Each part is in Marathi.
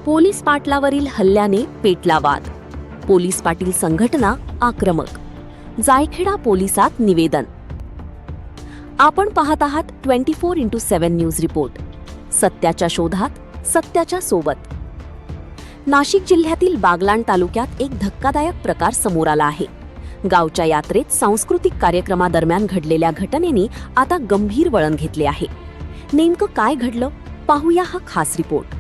पोलीस पाटलावरील हल्ल्याने पेटला वाद. पोलीस पाटील संघटना आक्रमक. जायखेडा पोलिसात निवेदन. आपण पाहत आहात 24x7 न्यूज रिपोर्ट. सत्याच्या शोधात, सत्याच्या सोबत. नाशिक जिल्ह्यातील बागलाण तालुक्यात एक धक्कादायक प्रकार समोर आला आहे. गावच्या यात्रेत सांस्कृतिक कार्यक्रमादरम्यान घडलेल्या घटनेने आता गंभीर वळण घेतले आहे. नेमकं काय घडलं पाहूया हा खास रिपोर्ट.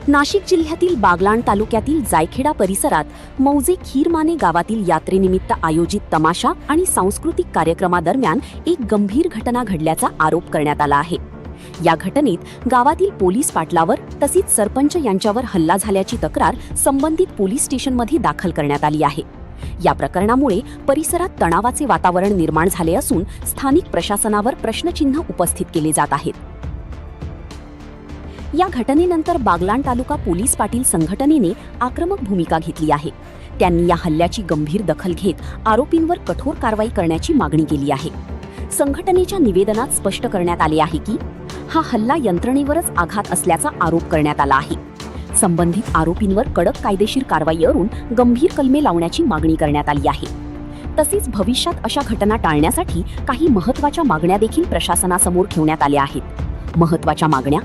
नाशिक जिल्ह्यातील बागलाण तालुक्यातील जायखेडा परिसरात मौजे खीरमाने गावातील यात्रेनिमित्त आयोजित तमाशा आणि सांस्कृतिक कार्यक्रमादरम्यान एक गंभीर घटना घडल्याचा आरोप करण्यात आला आहे. या घटनेत गावातील पोलीस पाटलावर तसेच सरपंच यांच्यावर हल्ला झाल्याची तक्रार संबंधित पोलीस स्टेशनमध्ये दाखल करण्यात आली आहे. या प्रकरणामुळे परिसरात तणावाचे वातावरण निर्माण झाले असून स्थानिक प्रशासनावर प्रश्नचिन्ह उपस्थित केले जात आहेत. या घटनेनंतर बागलाण तालुका पोलीस पाटील संघटनेने आक्रमक भूमिका घेतली आहे. त्यांनी या हल्ल्याची गंभीर दखल घेत आरोपींवर कठोर कारवाई करण्याची मागणी केली आहे. संघटनेच्या निवेदनात स्पष्ट करण्यात आले आहे की हा हल्ला यंत्रणेवरच आघात असल्याचा आरोप करण्यात आला आहे. संबंधित आरोपींवर कडक कायदेशीर कारवाई करून गंभीर कलमे लावण्याची मागणी करण्यात आली आहे. तसेच भविष्यात अशा घटना टाळण्यासाठी काही महत्त्वाच्या मागण्या देखील प्रशासनासमोर ठेवण्यात आल्या आहेत. महत्त्वाच्या मागण्या: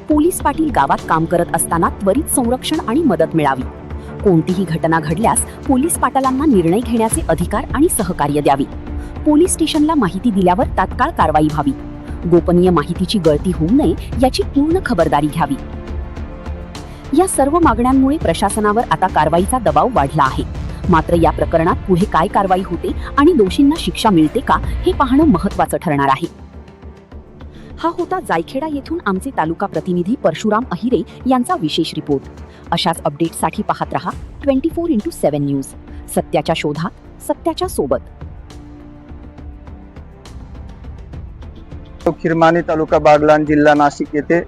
पोलीस पाटील गावात काम करत असताना त्वरित संरक्षण आणि मदत मिळावी. कोणतीही घटना घडल्यास पोलीस पाटलांना निर्णय घेण्याचे अधिकार आणि सहकार्य द्यावे. पोलीस स्टेशनला माहिती दिल्यावर तात्काळ कारवाई व्हावी. गोपनीय माहितीची गळती होऊ नये याची पूर्ण खबरदारी घ्यावी. या सर्व मागण्यांमुळे प्रशासनावर आता कारवाईचा दबाव वाढला आहे. मात्र या प्रकरणात पुढे काय कारवाई होते आणि दोषींना शिक्षा मिळते का हे पाहणं महत्त्वाचं ठरणार आहे. हा होता जायखेडा येथून आमचे तालुका प्रतिनिधी परशुराम अहिरे यांचा विशेष रिपोर्ट. अशाच अपडेट्ससाठी पाहत रहा 24x7 न्यूज. सत्याच्या शोधात, सत्याच्या सोबत. खीरमाने तालुका बागलाण जिल्हा नाशिक येथे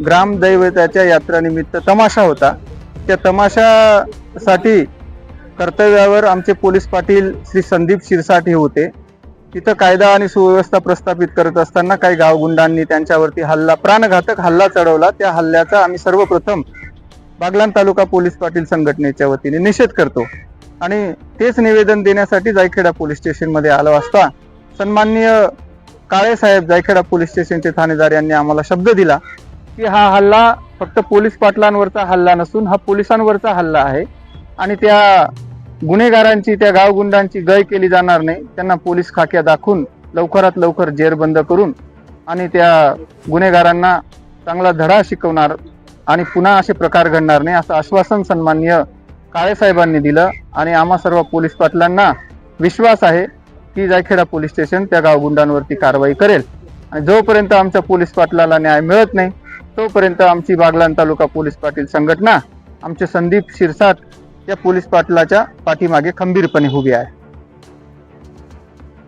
ग्रामदैवताच्या यात्रानिमित्त तमाशा होता. त्या तमाशासाठी कर्तव्यावर आमचे पोलीस पाटील श्री संदीप शिरसाट हे होते. तिथं कायदा आणि सुव्यवस्था प्रस्थापित करत असताना काही गावगुंडांनी त्यांच्यावरती प्राणघातक हल्ला चढवला. त्या हल्ल्याचा आम्ही सर्वप्रथम बागलाण तालुका पोलीस पाटील संघटनेच्या वतीने निषेध करतो आणि तेच निवेदन देण्यासाठी जायखेडा पोलीस स्टेशन मध्ये आलो असता सन्माननीय काळे साहेब जायखेडा पोलीस स्टेशनचे ठाणेदार यांनी आम्हाला शब्द दिला की हा हल्ला फक्त पोलीस पाटलांवरचा हल्ला नसून हा पोलिसांवरचा हल्ला आहे आणि त्या गुन्हेगारांची, त्या गावगुंडांची गय केली जाणार नाही. त्यांना पोलीस खाक्या दाखवून लवकरात लवकर जेरबंद करून आणि त्या गुन्हेगारांना चांगला धडा शिकवणार आणि पुन्हा असे प्रकार घडणार नाही असं आश्वासन सन्माननीय काळे साहेबांनी दिलं. आणि आम्हा सर्व पोलीस पाटलांना विश्वास आहे की जायखेडा पोलीस स्टेशन त्या गावगुंडांवरती कारवाई करेल. आणि जोपर्यंत आमच्या पोलीस पाटलाला न्याय मिळत नाही तोपर्यंत आमची बागलाण तालुका पोलीस पाटील संघटना आमचे संदीप शिरसाट या पोलीस पाटलाच्या पाठीमागे खंबीरपणे उभी आहे.